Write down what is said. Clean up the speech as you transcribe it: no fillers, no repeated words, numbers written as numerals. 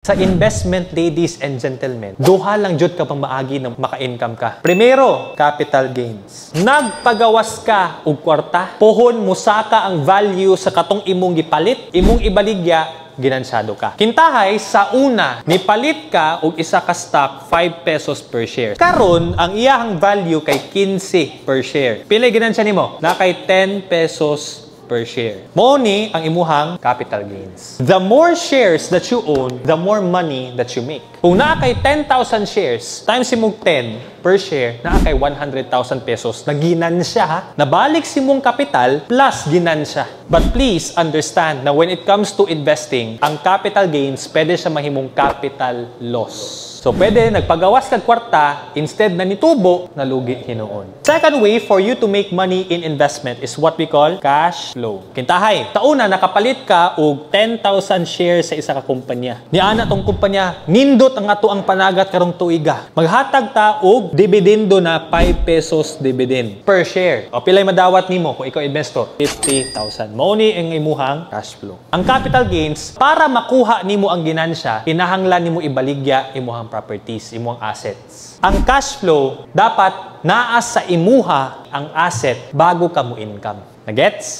Sa investment, ladies and gentlemen, duha lang jud ka pang maagi na maka-income ka. Primero, capital gains. Nagpagawas ka og kwarta, pohon musaka ang value sa katong imong gipalit, imong ibaligya, ginansyado ka. Kintahay, sa una, nipalit ka og isa ka stock 5 pesos per share. Karon, ang iyahang value kay 15 per share. Pila ginansya nimo? Na kay 10 pesos per share. Mao ni ang imuhang capital gains. The more shares that you own, the more money that you make. Kung naa kay 10,000 shares times imong 10 per share, naa kay 100,000 pesos na ginansya ha. Nabalik si mong kapital plus ginansya. But please understand na when it comes to investing, ang capital gains pwede siya mahimong capital loss. So, pwede nagpagawas kag kwarta, instead na nitubo, nalugi hinuon. Second way for you to make money in investment is what we call cash flow. Kintahay, tauna nakapalit ka og 10,000 shares sa isa ka kumpanya. Niana tong kumpanya, nindot ang ato ang panagat karong tuiga. Maghatag ta og dividendo na 5 pesos dividend per share. O pilay madawat nimo kung ikaw investor? 50,000. Mao ni ang imuhang cash flow. Ang capital gains, para makuha nimo ang ginansya, kinahanglan nimo ibaligya imuhang properties, imuhang assets. Ang cash flow, dapat naa sa imuha ang asset bago ka mo income. Nagets?